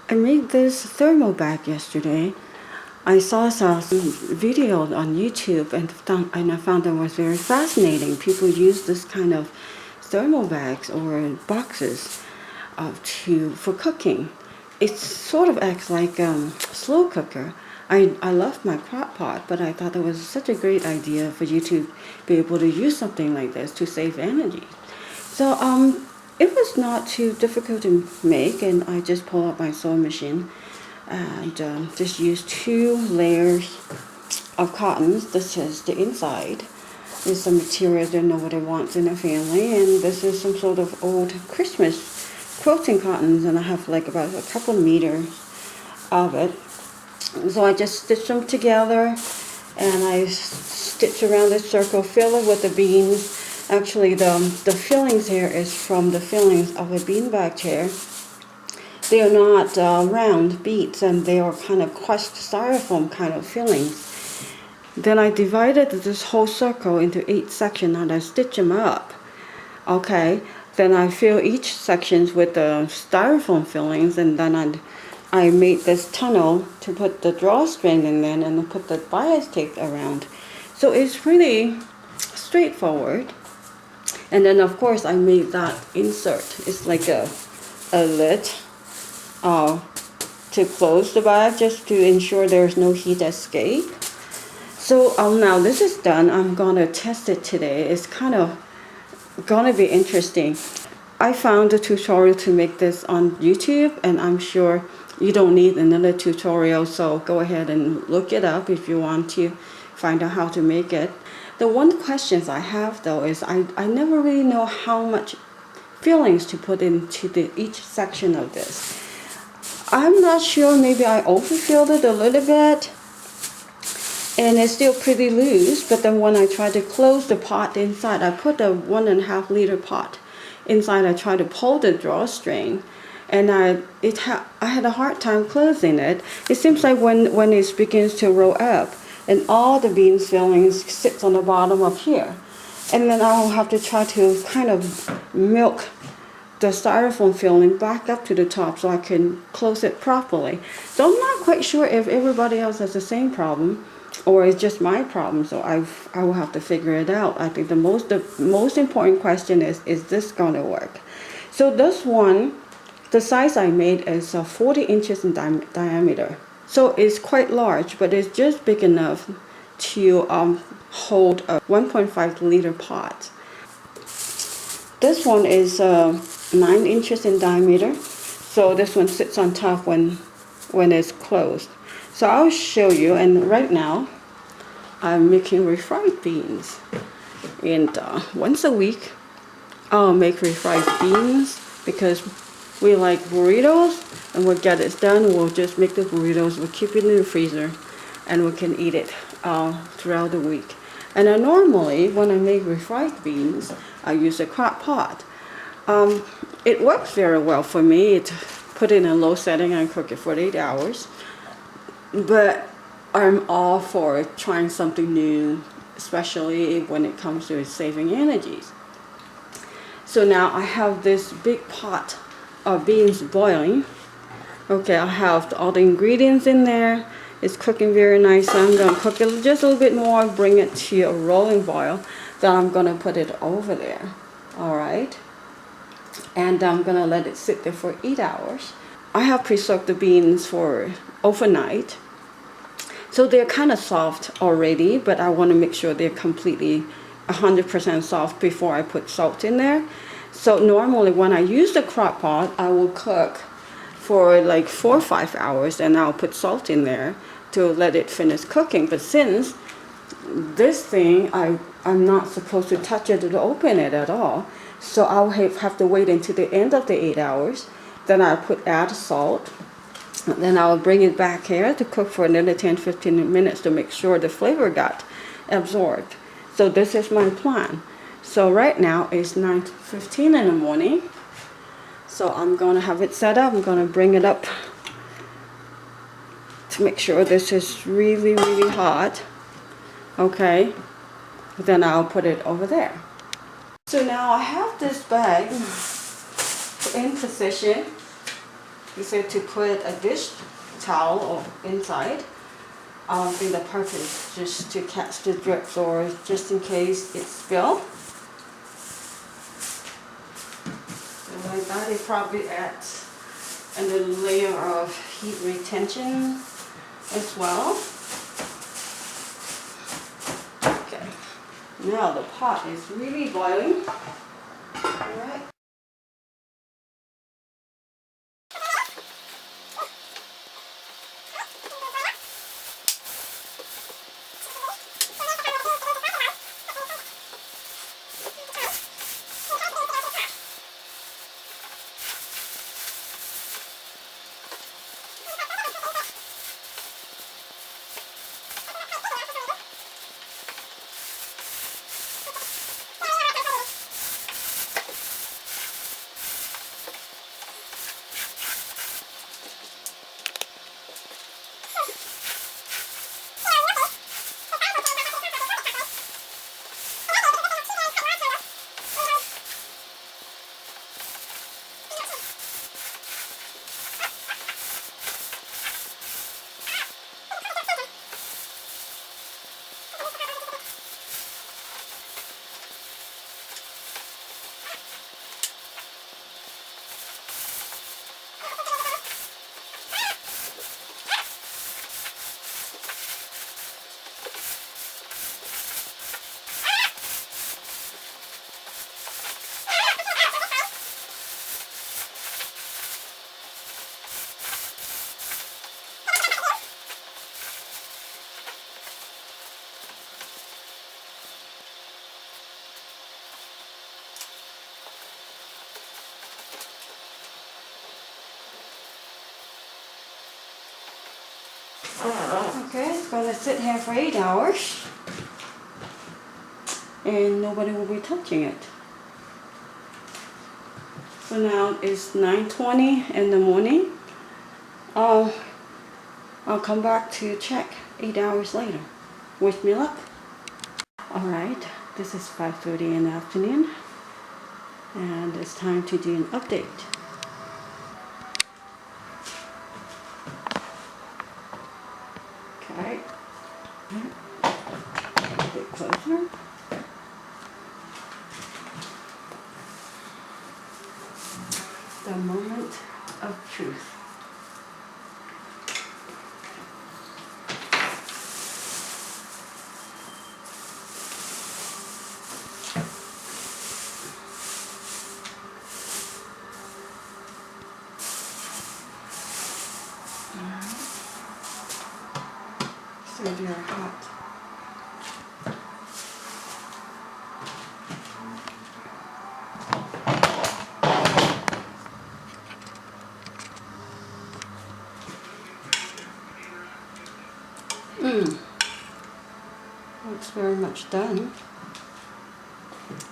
I made this thermal bag yesterday. I saw some video on YouTube and I found that was very fascinating. People use this kind of thermal bags or boxes for cooking. It sort of acts like a slow cooker. I love my crock pot, but I thought it was such a great idea for you to be able to use something like this to save energy. So it was not too difficult to make, and I just pulled out my sewing machine and just used 2 layers of cottons. This is the inside. This is some material that nobody wants in their family, and this is some sort of old Christmas quilting cottons, and I have like about a couple meters of it. So I just stitched them together, and I stitch around the circle, fill it with the beans. Actually, the fillings here is from the fillings of a beanbag chair. They are not round beads, and they are kind of crushed styrofoam kind of fillings. Then I divided this whole circle into 8 sections, and I stitch them up. Okay, then I fill each section with the styrofoam fillings, and then I made this tunnel to put the drawstring in there and put the bias tape around. So it's really straightforward. And then of course I made that insert. It's like a lid to close the bag, just to ensure there's no heat escape. So now this is done. I'm gonna test it today. It's kind of gonna be interesting. I found a tutorial to make this on YouTube, and I'm sure you don't need another tutorial, so go ahead and look it up if you want to find out how to make it. The one questions I have though is I never really know how much fillings to put into each section of this. I'm not sure, maybe I overfilled it a little bit and it's still pretty loose, but then when I try to close the pot inside, I put a 1.5 liter pot inside. I try to pull the drawstring, and I had a hard time closing it. It seems like when it begins to roll up, and all the beans fillings sits on the bottom up here, and then I'll have to try to kind of milk the styrofoam filling back up to the top so I can close it properly. So I'm not quite sure if everybody else has the same problem or it's just my problem. So I will have to figure it out. I think the most important question is this gonna work? So this one, the size I made is 40 inches in diameter. So it's quite large, but it's just big enough to hold a 1.5 liter pot. This one is 9 inches in diameter. So this one sits on top when it's closed. So I'll show you, and right now I'm making refried beans. And once a week I'll make refried beans because we like burritos, and we'll get it done. We'll just make the burritos, we'll keep it in the freezer, and we can eat it throughout the week. And normally when I make refried beans, I use a crock pot. It works very well for me. Put it in a low setting and cook it for 8 hours. But I'm all for trying something new, especially when it comes to saving energies. So now I have this big pot of beans boiling. Okay, I have all the ingredients in there. It's cooking very nice. So I'm going to cook it just a little bit more, bring it to a rolling boil. Then I'm going to put it over there. Alright. And I'm going to let it sit there for 8 hours. I have pre-soaked the beans for overnight. So they're kind of soft already, but I want to make sure they're completely 100% soft before I put salt in there. So normally when I use the crock pot, I will cook for like 4 or 5 hours, and I'll put salt in there to let it finish cooking. But since this thing, I'm not supposed to touch it or open it at all, so I'll have to wait until the end of the 8 hours. Then I'll add salt. Then I'll bring it back here to cook for another 10-15 minutes to make sure the flavor got absorbed. So this is my plan. So right now it's 9:15 in the morning. So I'm going to have it set up. I'm going to bring it up to make sure this is really, really hot. Okay. Then I'll put it over there. So now I have this bag in position. He said to put a dish towel inside. I think the purpose just to catch the drips or just in case it spills. So like that, it probably adds another layer of heat retention as well. Okay, now the pot is really boiling. All right. Okay, it's gonna sit here for 8 hours and nobody will be touching it. So now it's 9:20 in the morning. I'll come back to check 8 hours later. Wish me luck. Alright, this is 5:30 in the afternoon and it's time to do an update. Okay, a bit closer. The moment of truth. So they are hot. Looks very much done.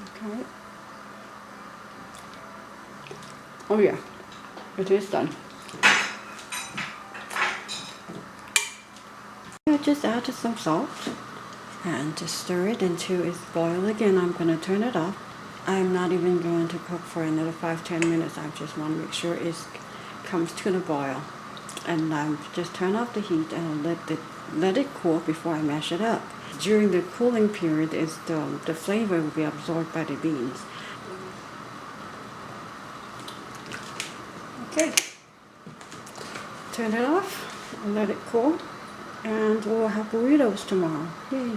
Okay. Oh yeah, it is done. I just added some salt and just stir it until it's boiled again. I'm going to turn it off. I'm not even going to cook for another 5-10 minutes. I just want to make sure it comes to the boil. And just turn off the heat and let it cool before I mash it up. During the cooling period, the flavor will be absorbed by the beans. Okay, turn it off and let it cool, and we'll have burritos tomorrow. Yay!